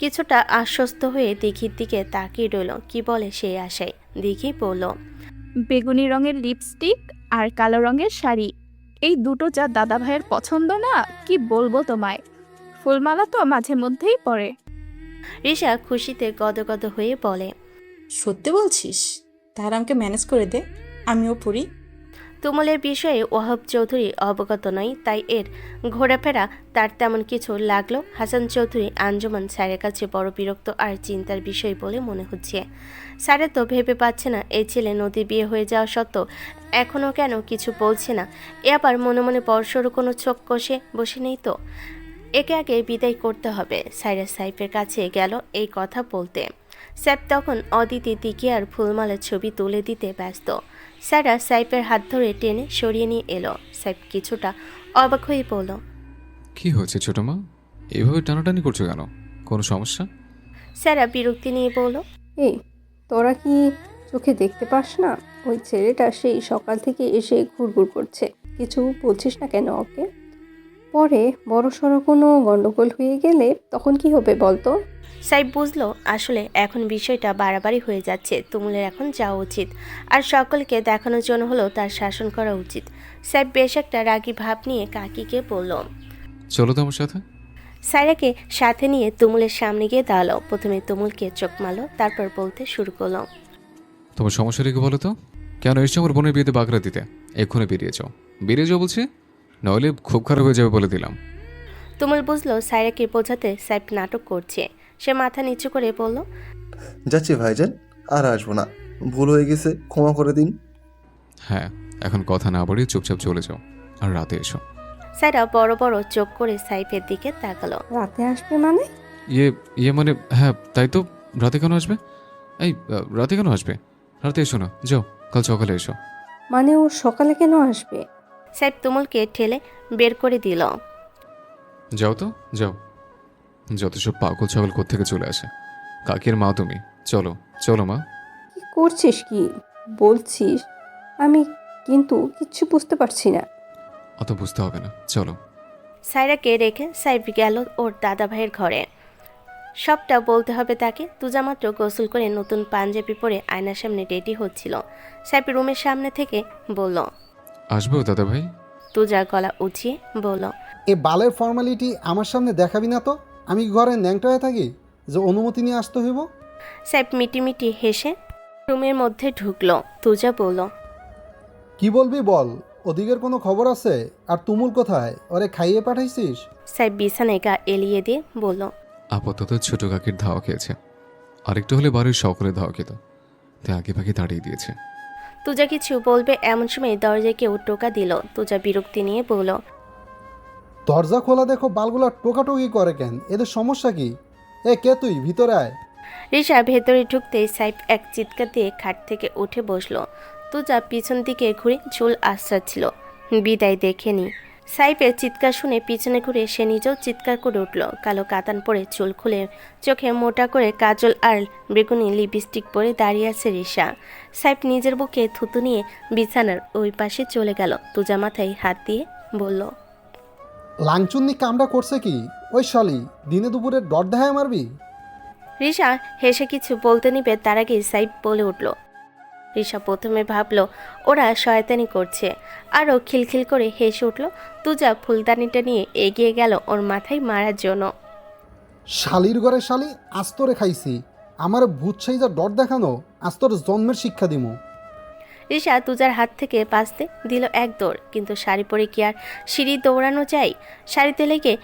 কিছুটা আশ্বস্ত হয়ে দিঘির দিকে তাকিয়ে রইল। কি বলে সেই আশায়। দিঘি বলল, বেগুনি রঙের লিপস্টিক আর কালো রঙের শাড়ি, এই দুটো যা দাদা ভাইয়ের পছন্দ না, কি বলবো তোমায়। ফুলমালা তো মাঝে মধ্যেই পরে। রিশা খুশিতে গদগদ হয়ে বলে, সত্যি বলছিস? তাহলে আমাকে ম্যানেজ করে দে, আমিও পড়ি। তুমুলের বিষয়ে ওয়াহাব চৌধুরী অবগত নয়, তাই এর ঘোরাফেরা তার তেমন কিছু লাগলো হাসান চৌধুরী আঞ্জুমান স্যারের কাছে বড় বিরক্ত আর চিন্তার বিষয় বলে মনে হচ্ছে। স্যারে তো ভেবে পাচ্ছে না এই ছেলে নদী বিয়ে হয়ে যাওয়া সত্ত্বেও এখনও কেন কিছু বলছে না। এ আবার মনে মনে বর্ষরও কোনো চোখ কষে বসে নেই তো। একে আগে বিদায় করতে হবে। সাইরা সাইফের কাছে গেল এই কথা বলতে। স্যাপ তখন অদিতি দিকে আর ফুলমালার ছবি তুলে দিতে ব্যস্ত। সারা সাইফের হাত ধরে টেনে সরিয়ে নিয়ে এলো। সাইফ কিছুটা অবাক হয়ে পড়ল, কি হয়েছে ছোট মা, এভাবে টানাটানি করছো কেন? কোনো সমস্যা? সারা বিরক্তি নিয়ে বলল, এই তোরা কি চোখে দেখতে পাস না? ওই ছেলেটা সেই সকাল থেকে এসে ঘুরঘুর করছে, কিছু বলছিস না কেন ওকে? পরে বড়সড় কোনো গন্ডগোল হয়ে গেলে তখন কি হবে বলতো? সাইফ বুঝলো আসলে এখন বিষয়টা বাড়াবাড়ি হয়ে যাচ্ছে। তুমুলের এখন যাওয়া উচিত, আর সকলকে দেখানোর জন্য হলো তার শাসন করা উচিত। সাইফ বেশ একটা রাগী ভাব নিয়ে কাকিকে বলল, চলো তো আমার সাথে। সাইরাকে সাথে নিয়ে তুমুলের সামনে গিয়ে দাঁড়ালো। প্রথমে তুমুলকে চোখ মারলো, তারপর বলতে শুরু করলো, তোমার সমস্যা রেখে বলো তো, কেন এসছো আমার বোনের বিয়েতে বাগড়া দিতে? এক্ষুনি বেরিয়ে যাও, বেরিয়ে যাও বলছি, নইলে খুব খারাপ হয়ে যাবে বলে দিলাম। তুমুল বুঝলো সাইরাকে বোঝাতে সাইফ নাটক করছে। সে মাথা নিচু করে বলল, যাচ্ছি ভাইজান, আর আসবো না, ভুল হয়ে গেছে, ক্ষমা করে দিন। হ্যাঁ, এখন কথা না বাড়িয়ে চুপচাপ চলে যাও, আর রাতে এসো। সাইরা বড় বড় চোখ করে সাইফের দিকে তাকালো। রাতে আসবে মানে? ইয়ে মানে হ্যাঁ, তাই তো। রাতে কেন আসবে? এই রাতে কেন আসবে? রাতে এসো না, যাও, কাল সকালে এসো। মানে ও সকালে কেন আসবে? সাইফ তুমুলকে ঠেলে বের করে দিল। যাও তো, যাও। যত সব পাগল ছাগল কোত্থেকে চলে আসে। কাকের মা তুমি, চলো চলো মা। কি করছিস কি বলছিস? আমি কিন্তু কিচ্ছু বুঝতে পারছি না। অত বুঝতে হবে না, চলো। সাইরাকে রেখে সাইফ গেল ওর দাদা ভাইয়ের ঘরে। সবটা বলতে হবে তাকে। তুজা মাত্র গোসল করে নতুন পাঞ্জাবি পরে আয়নার সামনে রেডি হচ্ছিল। সাইফ রুমের সামনে থেকে বলল, আসবো দাদা ভাই? তুজা গলা উঠিয়ে বলল, এ বালের ফর্মালিটি আমার সামনে দেখাবি না তো। আমি কি ঘরে ন্যাংটা হয়ে থাকি যে অনুমতি নিয়ে আসতে হইব? সাইফ মিটিমিটি হেসে রুমের মধ্যে ঢুকলো। তুজা বলল, কি বলবি বল, ওদিকের কোনো খবর আছে? আর তুমুল কোথায়? ওরে খাইয়ে পাঠাইছিস? সাইফ বিছানায় গা এলিয়ে দিয়ে বলল, আপাতত ছোট কাকির ধাওয়া খেয়েছে, আরেকটু হলে বাড়ির সকলে ধাওয়া খেত, তাই আগে পাখি তাড়িয়ে দিয়েছে। তুজা কিছু বলবে এমন সময় দরজায় কেউ টোকা দিল। তুজা বিরক্তি নিয়ে বলল, দরজা খোলা দেখো, বালগুলা টোকাটুকি করে কেন? এদের সমস্যা কি? এ কে তুই? ভিতরে আয়। রিশা ভেতরে ঢুকতেই সাইফ এক চিৎকার দিয়ে খাট থেকে উঠে বসলো। তুজা পিছন দিকে ঘুরে চুল আশ্রাচ্ছিল, বিদায় দেখেনি। সাইফের চিৎকার শুনে পিছনে ঘুরে সে নিজেও চিৎকার করে উঠল। কালো কাতান পরে চুল খুলে চোখে মোটা করে কাজল আর বেগুনি লিপস্টিক পরে দাঁড়িয়ে আছে রিশা। সাইফ নিজের বুকে থুতু নিয়ে বিছানার ওই পাশে চলে গেল। তুজা মাথায় হাত দিয়ে বলল, লাংচুন্নি কামটা করছে কি? ওই শালি দিনে দুপুরে ডট দেখায় মারবি? রিশা হেসে কিছু বলতে নিবে, তার আগে সাইফ বলে উঠল। রিশা প্রথমে ভাবলো ওরা শয়তানি করছে, আরও খিলখিল করে হেসে উঠল। তুজা ফুলদানিটা নিয়ে এগিয়ে গেল ওর মাথায় মারার জন্য। শালির ঘরে শালি, আস্তরে খাইছি। আমার ভূত সেই যা ডট দেখানো, আস্তর জন্মের শিক্ষা দিমু। রিশা তুজার হাত থেকে বাঁচতে দিল এক দৌড়, কিন্তু শাড়ি পরে কি আর সিঁড়ি দৌড়ানো যায়? শাড়িতে লেগে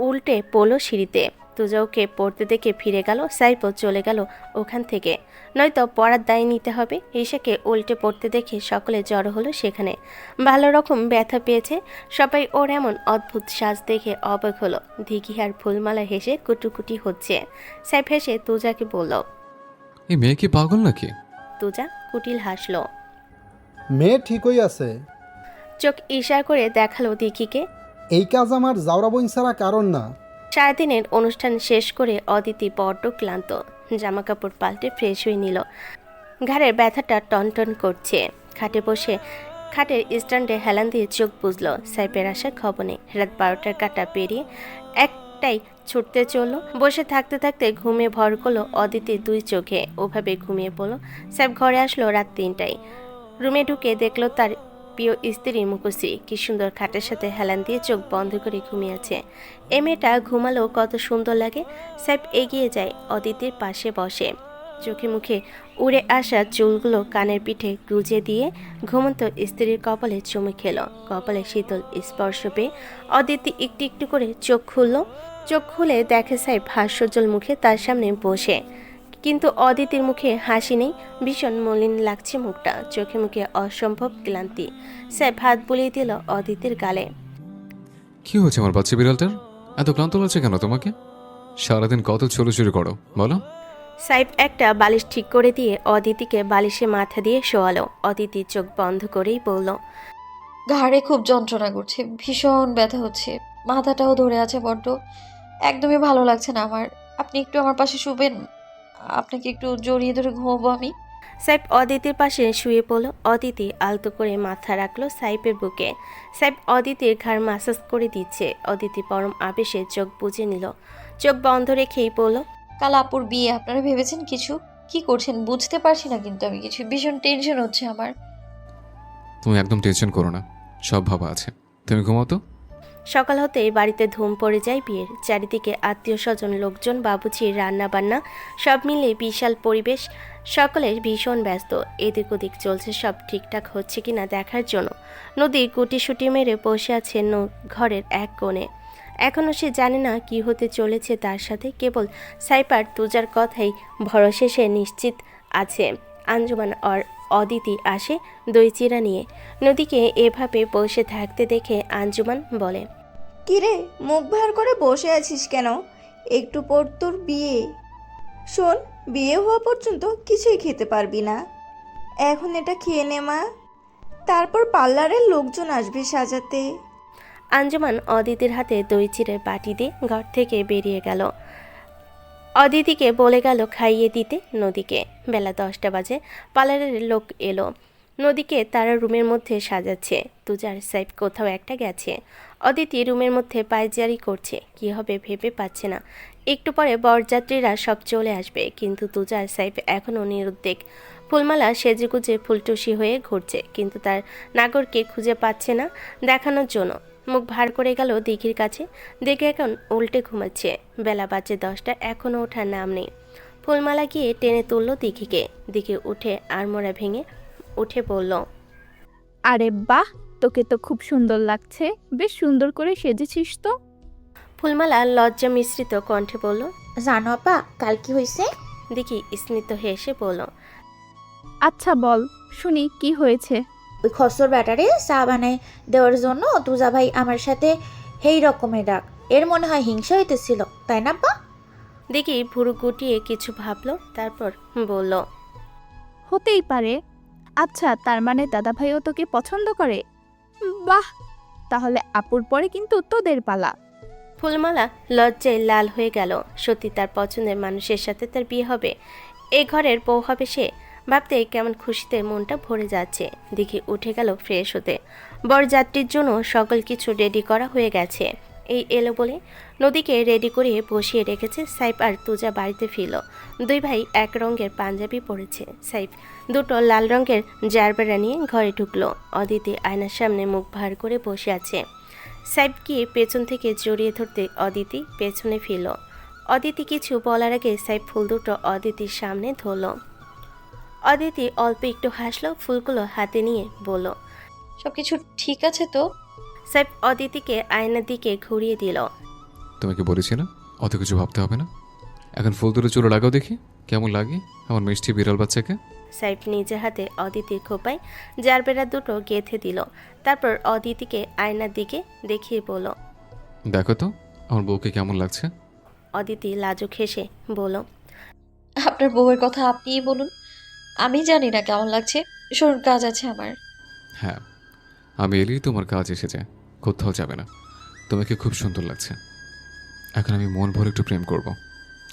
উল্টে পড়ল সিঁড়িতে। তুজা ওকে পড়তে দেখে ফিরে গেল। সাইফও চলে গেল ওখান থেকে, নয়তো পড়ার দায় নিতে হবে। ঈশাকে উল্টে পড়তে দেখে সকলে জড়ো হলো সেখানে। ভালো রকম ব্যথা পেয়েছে সবাই। ওর এমন অদ্ভুত সাজ দেখে অবাক হলো। দিঘি আর ফুলমালা হেসে কুটুকুটি হচ্ছে। সাইফ হেসে তুজাকে বলল। এই মেয়ে কি পাগল নাকি? তুজা কুটিল হাসলো। মেয়ে ঠিকই আছে। চোখ ইশারা করে দেখালো দিঘিকে। এই কাজ আমার জাউরা বোন ছাড়া কারণ না। সারাদিনের অনুষ্ঠান শেষ করে অদিতি বড্ড ক্লান্ত। জামা কাপড় পাল্টে ফ্রেশ হয়ে নিল। ঘাড়ের ব্যথাটা টনটন করছে। খাটে বসে খাটের স্ট্যান্ডে হেলান দিয়ে চোখ বুঝল। সাইফের আসার খবর নেই। রাত 12টার কাটা পেরিয়ে একটাই ছুটতে চলল। বসে থাকতে থাকতে ঘুমিয়ে ভর করলো অদিতির 2 চোখে। ওভাবে ঘুমিয়ে পড়ল। সাইফ ঘরে আসলো রাত 3টায়। রুমে ঢুকে দেখলো তার প্রিয় স্ত্রী মুখশ্রী কি সুন্দর খাটের সাথে হেলান দিয়ে চোখ বন্ধ করে ঘুমিয়ে আছে। এ মেয়েটা ঘুমালেও কত সুন্দর লাগে। সাইফ এগিয়ে যায়, অদিতির পাশে বসে। চোখে মুখে উড়ে আসা চুলগুলো কানের পিঠে গুজে দিয়ে ঘুমন্ত স্ত্রীর কপালে চুমু খেলো। কপালে শীতল স্পর্শ পেয়ে অদিতি একটু একটু করে চোখ খুলল। চোখ খুলে দেখে সাইফ হাস্যজ্জ্বল মুখে তার সামনে বসে, কিন্তু অদিতির মুখে হাসি নেই। ভীষণ মলিন লাগছে মুখটা। চোখে মুখে অসম্ভব ক্লান্তি। সাইফ হাত বুলিয়ে দিল অদিতির গালে। কি হয়েছে আমার বাচ্চা বিড়ালটার? এত ক্লান্ত লাগছে কেন তোমাকে? সারাদিন কত ছোটাছুটি করো বলো? সাইফ একটা বালিশ ঠিক করে দিয়ে অদিতিকে বালিশে মাথা দিয়ে শোয়ালো। অদিতি চোখ বন্ধ করেই বলল। ঘাড়ে খুব যন্ত্রণা করছে, ভীষণ ব্যথা হচ্ছে, মাথাটাও ধরে আছে বড্ড। একদমই ভালো লাগছে না আমার। আপনি একটু আমার পাশে শুবেন? আপনাকে একটু জড়িয়ে ধরে ঘুমাবো আমি। সাইফ অদিতির পাশে শুয়ে পড়ল। অদিতি আলতো করে মাথা রাখলো সাইফের বুকে। সাইফ অদিতির ঘাড় মাসাজ করে দিচ্ছে। অদিতি পরম আবেশে চোখ বুজে নিল। চোখ বন্ধ রেখেই পড়ল। কাল আপুর বিয়ে, আপনারা ভেবেছেন কিছু? কি করছেন বুঝতে পারছি না কিন্তু আমি কিছু। ভীষণ টেনশন হচ্ছে আমার। তুমি একদম টেনশন করো না, সব ভাবা আছে। তুমি ঘুমাও তো। সকাল হতেই বাড়িতে ধুম পড়ে যায় বিয়ের। চারিদিকে আত্মীয় স্বজন, লোকজন, বাবুচি, রান্না বান্না সব মিলে বিশাল পরিবেশ। সকলে ভীষণ ব্যস্ত। এদিক ওদিক চলছে, সব ঠিকঠাক হচ্ছে কিনা দেখার জন্য। নদী গুটিসুটি মেরে বসে আছে ঘরের এক কোণে। এখনও সে জানে না কি হতে চলেছে তার সাথে। কেবল সাইফার তুজার কথাই ভরসে সে নিশ্চিত আছে। আঞ্জুমান আর অদিতি আসে দই চিরা নিয়ে। নদীকে এভাবে বসে থাকতে দেখে আঞ্জুমান বলে। কিরে, মুখ ভার করে বসে আছিস কেন? একটু পর তোর বিয়ে। শোন, বিয়ে হওয়া পর্যন্ত কিছুই খেতে পারবি না। এখন এটা খেয়ে নে মা, তারপর পার্লারের লোকজন আসবে সাজাতে। আঞ্জুমান অদিতির হাতে দই চিড়ের বাটি দিয়ে ঘর থেকে বেরিয়ে গেল। অদিতিকে বলে গেল খাইয়ে দিতে নদীকে। বেলা 10টা বাজে। পার্লারের লোক এলো। নদীকে তারা রুমের মধ্যে সাজাচ্ছে। তুজার সাইফ কোথাও একটা গেছে। অদিতি রুমের মধ্যে পায়চারি করছে। কি হবে ভেবে পাচ্ছে না। একটু পরে বরযাত্রীরা সব চলে আসবে, কিন্তু তুজার সাইফ এখনও নিরুদ্বেগ। ফুলমালা সেজেগুজে ফুলটুসি হয়ে ঘুরছে, কিন্তু তার নাগরকে খুঁজে পাচ্ছে না দেখানোর জন্য। মুখ ভার করে গেল দিঘির কাছে। দেখে এখন উল্টে ঘুমাচ্ছে। বেলা বাজে 10টা, এখনও ওঠার নাম নেই। ফুলমালা গিয়ে টেনে তুলল দিঘিকে। দিঘি উঠে আড়মোড়া ভেঙে উঠে বলল। আরে বাহ, তোকে তো খুব সুন্দর লাগছে। বেশ সুন্দর করে সেজেছিস তো। ফুলমালা লজ্জা মিশ্রিত কণ্ঠে বলল। জানো আপা কাল কি হয়েছে? দিঘি স্মিত হেসে বলল। আচ্ছা বল শুনি, কি হয়েছে? ওই খসর ব্যাটারে চা বানায় দেওয়ার জন্য তুজা ভাই আমার সাথে সেই রকমের ডাক। এর মনে হয় হিংসা হইতেছিল, তাই না আপা? দিঘি ভুরু গুটিয়ে কিছু ভাবলো, তারপর বলল। হতেই পারে। আচ্ছা, তার মানে দাদা ভাইও তোকে পছন্দ করে? বাহ, তাহলে আপুর পরে কিন্তু তোদের পালা। ফুলমালা লজ্জায় লাল হয়ে গেল। সত্যি তার পছন্দের মানুষের সাথে তার বিয়ে হবে, এই ঘরের বউ হবে সে। ভাবতে কেমন খুশিতে মনটা ভরে যাচ্ছে। দিঘি উঠে গেল ফ্রেশ হতে। বরযাত্রীর জন্য সকল কিছু রেডি করা হয়ে গেছে। এই এলো বলে নদীকে রেডি করে বসিয়ে রেখেছে। সাইফ আর তুজা বাড়িতে ফিরল। দুই ভাই এক রঙের পাঞ্জাবি পরেছে। সাইফ দুটো লাল রঙের জারবেরা নিয়ে ঘরে ঢুকলো। অদিতি আয়নার সামনে মুখ ভার করে বসে আছে। সাইফ গিয়ে পেছন থেকে জড়িয়ে ধরতে অদিতি পেছনে ফিরল। অদিতি কিছু বলার আগে সাইফ ফুল দুটো অদিতির সামনে ধরল। অদিতি অল্প একটু হাসলো, ফুলগুলো হাতে নিয়ে বলল। সবকিছু ঠিক আছে তো? সাইফ অদিতিকে আয়নার দিকে ঘুরিয়ে দিল। তোমাকে বলেছি না অত কিছু ভাবতে হবে না। এখন ফুল তুলে চুলে লাগাও দেখি কেমন লাগে আমার মিষ্টি বিড়াল বাচ্চাকে। সাইফ নিজের হাতে অদিতির খোপায় জারবেরা দুটো গেঁথে দিল। তারপর অদিতিকে আয়নার দিকে দেখিয়ে বলল। দেখো তো আমার বউকে কেমন লাগছে। অদিতি লাজুক হেসে বলল। আপনার বউয়ের কথা আপনিই বলুন, আমি জানি না কেমন লাগছে। শুনুন, কাজ আছে আমার। হ্যাঁ, আমি এলেই তোমার কাজ এসেছে, কোথাও যাবে না। তোমাকে খুব সুন্দর লাগছে। এখন আমি মন ভরে একটু প্রেম করব,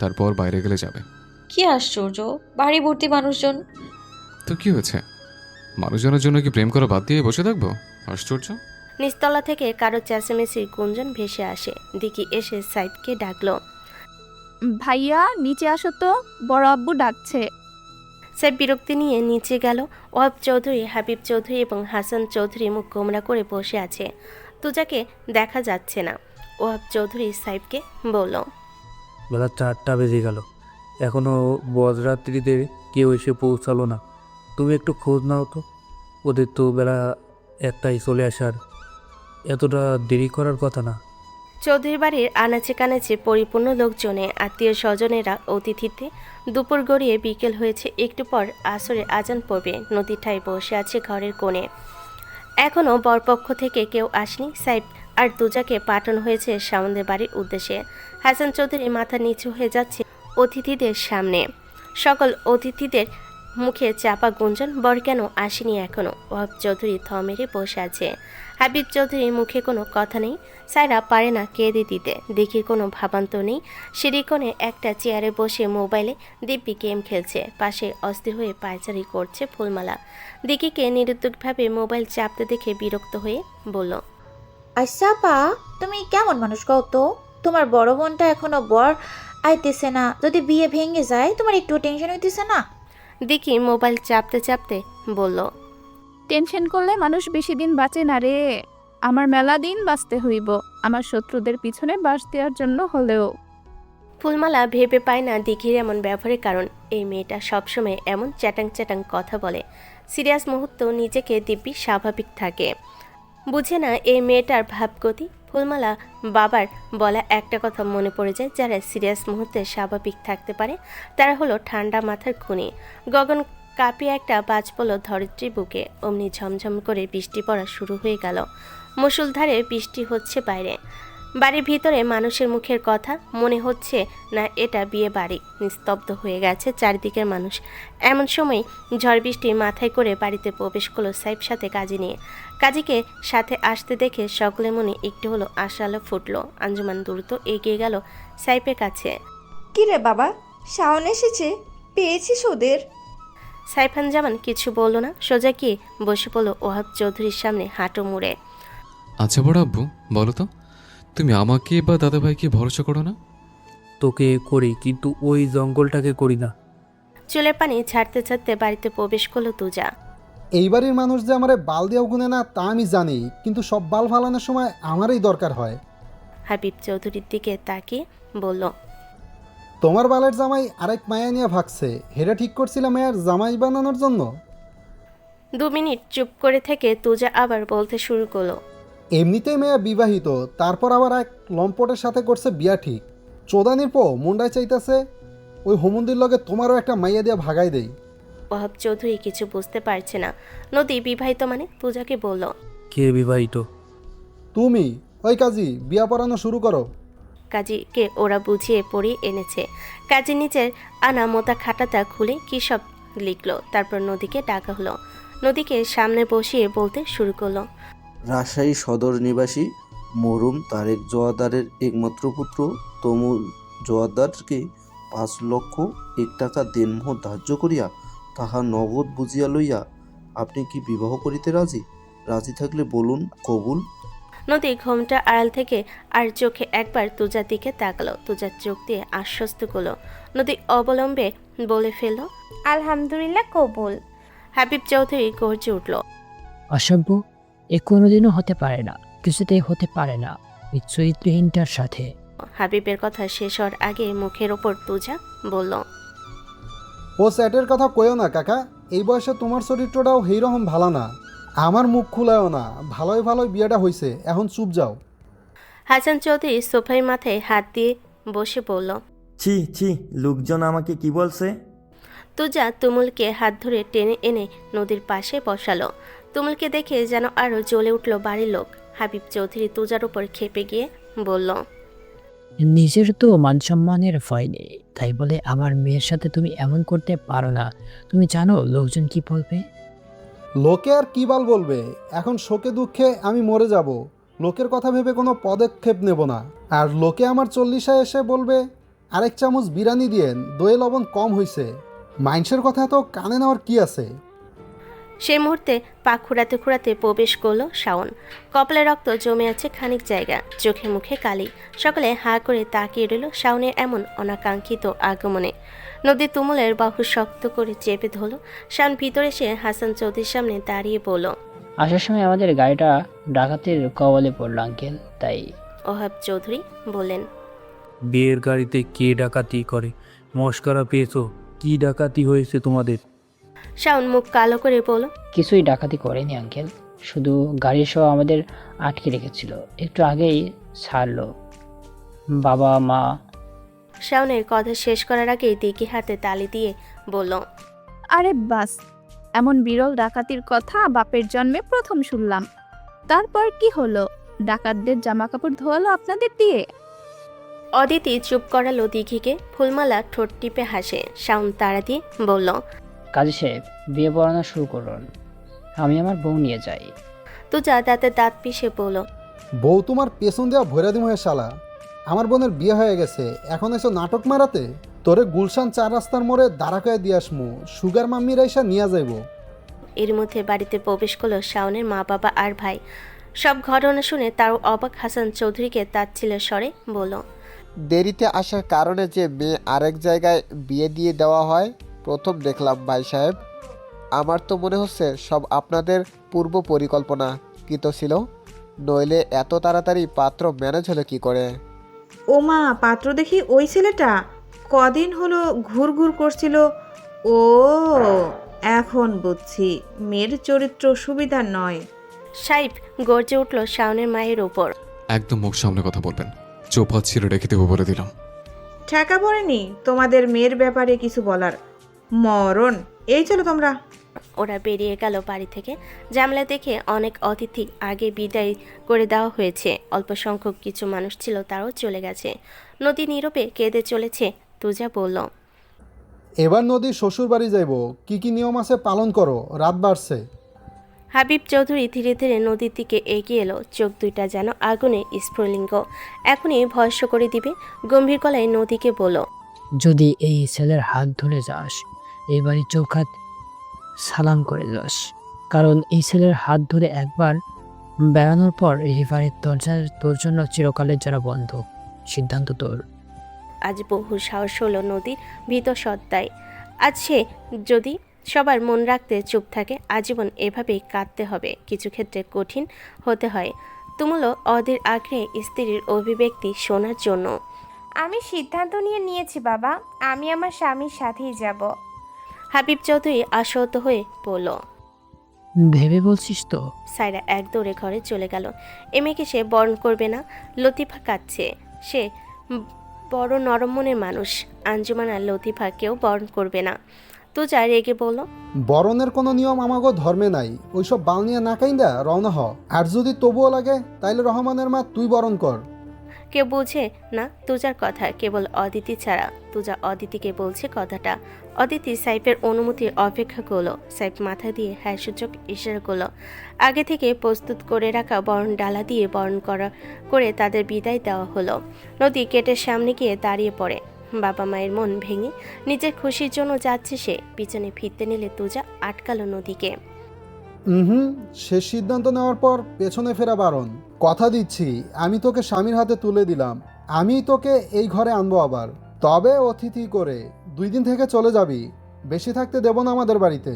তারপর বাইরে গেলে যাবে। কি আশ্চর্য, বাড়ি ভর্তি মানুষজন। তো কি হয়েছে, মানুষজনের জন্য কি প্রেম করা বাদ দিয়ে বসে থাকবো? আশ্চর্য। নিচতলা থেকে কারো চেঁচামেচির গুঞ্জন ভেসে আসে। দিকি এসে সাইফকে ডাকলো। ভাইয়া নিচে আসো তো, বড় আব্বু ডাকছে। সাইফ বিরক্তি নিয়ে নিচে গেল। ওয়াহাব চৌধুরী, হাবিব চৌধুরী এবং হাসান চৌধুরী মুখ গোমরা করে বসে আছে। তুজাকে দেখা যাচ্ছে না। ওয়াহাব চৌধুরী সাইফকে বলল। বেলা 4টা বেজে গেল, এখনও বজরাত্রিতে কেউ এসে পৌঁছালো না। তুমি একটু খোঁজ নাও তো, ওদের তো বেলা 1টায় চলে আসার, এতটা দেরি করার কথা না। চৌধুরী বাড়ির আনাচে কানাচে পরিপূর্ণ লোকজনে, আত্মীয় স্বজনেরা, অতিথিতে দুপুর গড়িয়ে বিকেল হয়েছে। একটু পর আসরে আজান পড়বে। নদীর ঠায় বসে আছে ঘরের কোণে। এখনও বরপক্ষ থেকে কেউ আসেনি। সাইফ আর তুজাকে পাঠানো হয়েছে সামনের বাড়ির উদ্দেশ্যে। হাসান চৌধুরী মাথা নিচু হয়ে যাচ্ছে অতিথিদের সামনে। সকল অতিথিদের মুখে চাপা গুঞ্জন, বর কেন আসেনি এখনো। ওয়াহাব চৌধুরী থ মেরে বসে আছে। হাবিব চৌধুরীর মুখে কোনো কথা নেই। সায়রা পারে না কেঁদে দিতে। দিঘির কোনো ভাবান্তর নেই। সিঁড়িকোণে একটা চেয়ারে বসে মোবাইলে দিব্যি গেম খেলছে। পাশে অস্থির হয়ে পায়চারি করছে ফুলমালা। দিঘিকে নিরুদ্যোগভাবে মোবাইল চাপতে দেখে বিরক্ত হয়ে বলল। আচ্ছা পা, তুমি কেমন মানুষ কও তো? তোমার বড় বোনটা এখনো বর আইতেছে না, যদি বিয়ে ভেঙে যায় তোমার একটু টেনশন হইতেছে না? দিঘি মোবাইল চাপতে চাপতে বলল। টেনশন করলে মানুষ বেশি দিন বাঁচে না রে। আমার মেলা দিন বাঁচতে হইব, আমার শত্রুদের পিছনে বাঁশ দেওয়ার জন্য হলেও। ফুলমালা ভেবে পায় না দিঘির এমন ব্যবহারের কারণ। এই মেয়েটা সবসময় এমন চ্যাটাং চ্যাটাং কথা বলে। সিরিয়াস মুহূর্ত নিজেকে দিব্যি স্বাভাবিক থাকে। বুঝে না এই মেয়েটার ভাবগতি। ফুলমালা বাবার বলা একটা কথা মনে পড়ে যায়, যারা সিরিয়াস মুহূর্তে স্বাভাবিক থাকতে পারে তারা হলো ঠান্ডা মাথার খুনি। গগন কাঁপিয়ে একটা বাজ পড়ল ধরিত্রী বুকে। অমনি ঝমঝম করে বৃষ্টি পড়া শুরু হয়ে গেল। মুষলধারে বৃষ্টি হচ্ছে বাইরে। বাড়ির ভিতরে মানুষের মুখের কথা মনে হচ্ছে না এটা বিয়ে বাড়ি। নিস্তব্ধ হয়ে গেছে চারিদিকের মানুষ। এমন সময় ঝড় বৃষ্টি মাথায় করে বাড়িতে প্রবেশ করলো সাইফ সাথে কাজী নিয়ে। কাজীকে সাথে আসতে দেখে সকলের মনে একটু হলো আশালো ফুটলো। আঞ্জুমান দ্রুত এগিয়ে গেল সাইফের কাছে। কি রে বাবা, শাওন এসেছে, পেয়েছিস ওদের? সাইফানজামান কিছু বলল না, সোজা গিয়ে বসে পড়ল ওয়াহাব চৌধুরীর সামনে হাঁটু মুড়ে। আচ্ছা বড় আব্বু, বলো তো তুমি আমাকে বা দাদাভাইকে ভরসা করো না? তোকে করি, কিন্তু ওই জঙ্গলটাকে করি না। চুলের পানি ছাড়তে ছাড়তে বাড়িতে প্রবেশ করলো তুজা। এই বাড়ির মানুষ যে আমারে বাল দিয়েও গুনে না তা আমি জানি, কিন্তু সব বাল ফালানোর সময় আমারই দরকার হয়। হাবিব চৌধুরীর দিকে তাকিয়ে বলল। তোমার বালের জামাই আরেক মায়া নিয়ে ভাগছে, হেরা ঠিক করছিলাম মায়ের জামাই বানানোর জন্য। 2 মিনিট চুপ করে থেকে তুজা আবার বলতে শুরু করলো। এমনিতেই মেয়া বিবাহিত, তারপর আবার এক লম্পটের সাথে করছে বিয়া ঠিক। চোদানির পো মুন্ডায় চাইতেছে ওই হোমন্দির লগে তোমারও একটা মাইয়া দিয়া ভাগাই দেই। ওয়াহাব চৌধুরী কিছু বুঝতে পারছে না। নদী বিবাহিত মানে? তুজাকে বলল। কে বিবাহিত? তুমি। ওই কাজী বিয়া পড়ানো শুরু করো। কাজীকে ওরা বুঝিয়ে পড়িয়ে এনেছে। কাজী নিচের আনা মোটা খাতাটা খুলে কী সব লিখলো। তারপর নদীকে ডাকা হলো। নদীকে সামনে বসিয়ে বলতে শুরু করলো। রাজশাহী সদর নিবাসী মরুম তারেক জোয়াদারের একমাত্র পুত্র তমুল জোয়াদারকে 5,00,000 টাকা দেনমোহ ধার্য করিয়া তাহা নগদ বুঝিয়া লইয়া আপনি কি বিবাহ করিতে রাজি? রাজি থাকলে বলুন কবুল। নদী ঘোমটা আড়াল থেকে আর চোখে একবার তুজার দিকে তাকালো। তুজার চোখ দিয়ে আশ্বস্ত করলো। নদী অবলম্বে বলে ফেলল, আলহামদুলিল্লাহ কবুল। হাবিব চৌধুরী গর্জে উঠল। অসভ্য, এ কোনোদিনও হতে পারে না, কিছুতেই হতে পারে না ওই চরিত্রহীনটার সাথে। হাবিবের কথা শেষ হওয়ার আগে মুখের ওপর তুজা বলল। ও স্যাটের কথা কইও না কাকা, এই বয়সে তোমার চরিত্রটাও সেইরকম ভালো না। আমার মুখ খুলায়ও না, ভালোই ভালোই বিয়েটা হয়েছে, এখন চুপ যাও। হাসান চৌধুরী সোফায় মাথায় হাত দিয়ে বসে বলল। ছি ছি, লোকজন আমাকে কি বলছে? তুজা তুমুলকে হাত ধরে টেনে এনে নদীর পাশে বসালো। তুমুলকে দেখে যেন আরো জ্বলে উঠল বাড়ির লোক। হাবিব চৌধুরী তুজার উপর খেপে গিয়ে বলল, নিজের তো মান সম্মানের ভয় নেই, তাই বলে আমার মেয়ের সাথে তুমি এমন করতে পারো না। তুমি জানো লোকজন কি বলবে? লোকে আর কি বাল বলবে? এখন শোকে দুঃখে আমি মরে যাব, লোকের কথা ভেবে কোনো পদক্ষেপ নেব না। আর লোকে আমার 40-এ এসে বলবে আরেক চামচ বিরিয়ানি দিয়েন, দই লবণ কম হইছে। মাইন্সের কথা তো কানে নেওয়ার কি আছে? সেই মুহূর্তে পা খুঁড়াতে খুঁড়াতে প্রবেশ করলো শাওন। কপালে রক্ত জমে আছে খানিক জায়গা, চোখে মুখে কালি। সকলে হাঁ করে তাকিয়ে রইল শাওনের এমন অনাকাঙ্ক্ষিত আগমনে। নদী তুমুলের বাহু শক্ত করে চেপে ধরল। শাওন ভিতরে এসে হাসান চৌধুরীর সামনে দাঁড়িয়ে বলল, আসার সময় আমাদের গাড়িটা ডাকাতের কবলে পড়ল আঙ্কেল, তাই। ওহাব চৌধুরী বললেন, বিয়ের গাড়িতে কে ডাকাতি করে? মস্করা পেয়েছো? কি ডাকাতি হয়েছে তোমাদের? শাওন মুখ কালো করে বলল, কিছুই ডাকাতি করেনি আঙ্কেল, শুধু গাড়ি সহ আমাদের আটকে রেখেছিল, একটু আগেই ছাড়লো। বাবা মা। শাওনের কথা শেষ করার আগেই দিকে হাতে তালি দিয়ে বলল, আরে বাস, এমন বিরল ডাকাতির কথা বাপের জন্মে প্রথম শুনলাম। তারপর কি হলো? ডাকাতদের জামা কাপড় ধোয়ালো আপনাদের দিয়ে? অদিতি চুপ করালো দিঘিকে। ফুলমালা ঠোঁট টিপে হাসে। শাওন তাড়া দিয়ে বলল, কাজী সাহেব, বিয়ে পড়ানো শুরু করুন, আমি আমার বউ নিয়ে যাই। তুজা দাঁতে দাঁত পিষে বলল, বউ তোমার পেছন দেওয়া ভৈরা দিম হয়ে শালা। আমার বোনের বিয়ে হয়ে গেছে, এখন এসো নাটক মারাতে? তোরে গুলশান 4 রাস্তার মোড়ে দাঁড়া করে দিয়ে আসমু, সুগার মাম্মির আইসা নিয়ে যাইব। এর মধ্যে বাড়িতে প্রবেশ করলো শাওনের মা বাবা আর ভাই। সব ঘটনা শুনে তার অবাক হাসান চৌধুরীকে তাচ্ছিলের স্বরে বলল, দেরিতে আসার কারণে যে মেয়ে আরেক জায়গায় বিয়ে দিয়ে দেওয়া হয় প্রথম দেখলাম ভাই সাহেব। আমার তো মনে হচ্ছে সব আপনাদের পূর্ব পরিকল্পনা কৃত ছিল, নইলে এত তাড়াতাড়ি পাত্র ম্যানেজ হলো কি করে? ও মা, পাত্র দেখি ওই ছেলেটা কদিন হলো ঘুরঘুর করছিল। ও, এখন বুঝছি মেয়ের চরিত্র সুবিধার নয়। সাইফ গর্জে উঠল শাওনের মায়ের ওপর। একদম মুখ সামনে কথা বলবেন, চোপা ছিঁড়ে রেখে দেবো বলে দিলাম। ঠেকা পড়েনি তোমাদের মেয়ের ব্যাপারে কিছু বলার। মরণ, এই চলো তোমরা। ওরা বেরিয়ে গেল বাড়ি থেকে। জামলা দেখে অনেক অতিথি আগে বিদায় করে দেওয়া হয়েছে। অল্প সংখ্যক কিছু মানুষ ছিল, তারাও চলে গেছে। নদী নীরবে কেঁদে চলেছে। তুজা বলল, এবার নদীর শ্বশুর বাড়ি যাইব, কি কি নিয়ম আছে পালন করো, রাত বাড়ছে। হাবিব চৌধুরী ধীরে ধীরে নদীর দিকে এগিয়ে এলো। চোখ দুইটা যেন আগুনে স্ফুলিঙ্গ, এখনই ভয়স্য করে দিবে। গম্ভীর গলায় নদীকে বলল, যদি এই ছেলের হাত ধরে যাস, এই বাড়ির চৌখাত সালাম করে যাস, কারণ এই ছেলের হাত ধরে একবার বেড়ানোর পর এই বাড়ির দরজা তোর জন্য চিরকালের যারা বন্ধ। সিদ্ধান্ত তোর। আজ বহু সাহস হলো নদীর ভিতর সত্তায়। আজ সে যদি সবার মন রাখতে চুপ থাকে, আজীবন এভাবেই কাঁদতে হবে। কিছু ক্ষেত্রে কঠিন হতে হয়। তুমুলো অধীর আগ্রহে স্ত্রীর অভিব্যক্তি শোনার জন্য। আমি সিদ্ধান্ত নিয়েছি বাবা, আমি আমার স্বামীর সাথেই যাব। হাবিব চৌধুরী আশাহত হয়ে বলল, ভেবে বলছিস তো? সাইরা এক দৌড়ে ঘরে চলে গেল। এমেকে সে বরণ করবে না। লতিফা কাঁদছে। সে বড় নরম মনের মানুষ। আঞ্জুমান আর লতিফা কেউ বরণ করবে না। তুজা রেগে বলল, বরণের কোনো নিয়ম আমাগো ধর্মে নাই, ওইসব বাল নিয়ে না কাইন্দা রওনা হ। আর যদি তবুও লাগে তাইলে রহমানের মা তুই বরণ কর। কেউ বুঝে না তুজার কথা, কেবল অদিতি ছাড়া। তুজা অদিতিকে বলছে কথাটা। অদিতি সাইফের অনুমতির অপেক্ষা করলো। সাইফ মাথা দিয়ে হ্যাঁ সূচক ইশারা করলো। আগে থেকে প্রস্তুত করে রাখা বরণ ডালা দিয়ে বরণ করে তাদের বিদায় দেওয়া হলো। নদী গেটের সামনে গিয়ে দাঁড়িয়ে পড়ে। বাবা মায়ের মন ভেঙে নিজের খুশির জন্য যাচ্ছে সে। পিছনে ফিরতে নিলে তুজা আটকালো নদীকে। শেষ সিদ্ধান্ত নেওয়ার পর পেছনে ফেরা বারণ। কথা দিচ্ছি, আমি তোকে স্বামীর হাতে তুলে দিলাম, আমি তোকে এই ঘরে আনবো আবার, তবে অতিথি করে 2 দিন থেকে চলে যাবি, বেশি থাকতে দেব না আমাদের বাড়িতে।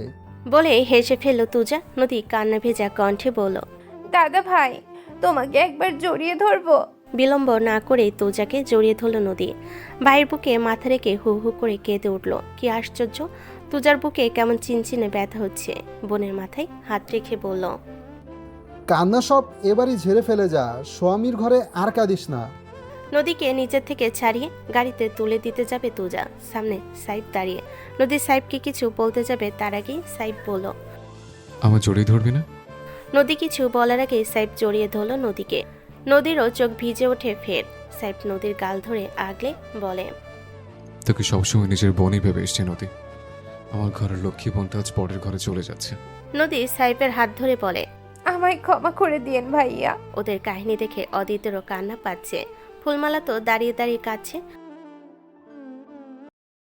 বলে হেসে ফেললো তুজা। নদী কান্না ভেজা কণ্ঠে বলল, দাদা ভাই, তোমাকে একবার জড়িয়ে ধরবো। বিলম্ব না করে তুজাকে জড়িয়ে ধরল নদী। ভাইয়ের বুকে মাথা রেখে হু হু করে কেঁদে উঠল। কি আশ্চর্য, তুজার বুকে কেমন চিনচিনে ব্যথা হচ্ছে। বোনের মাথায় হাত রেখে বলল, কান্না সব এবারই ঝেড়ে ফেলে যা, স্বামীর ঘরে আর কাঁদিস না। নদীকে নিচের থেকে ছাড়িয়ে গাড়িতে তুলে দিতে যাবে তুজা। সামনে সাইফ দাঁড়িয়ে। নদী সাইফকে কিছু বলতে যাবে, তার আগেই সাইফ বলল, আমার জড়িয়ে ধরবি না? নদী কিছু বলার আগেই সাইফ জড়িয়ে ধরল নদীকে। নদীরও চোখ ভিজে ওঠে ফের। সাইফ নদীর গাল ধরে আগলে বলে, তোকে সবসময় নিজের বোনই ভেবে এসছি নদী। আমার ঘরের লক্ষ্মী বোনটা আজ পরের ঘরে চলে যাচ্ছে। নদী সাইফের হাত ধরে বলে, আমায় ক্ষমা করে দিয়েন ভাইয়া। ওদের কাহিনী দেখে অদিতেরও কান্না পাচ্ছে। ফুলমালা তো দাঁড়িয়ে দাঁড়িয়ে কাঁদছে।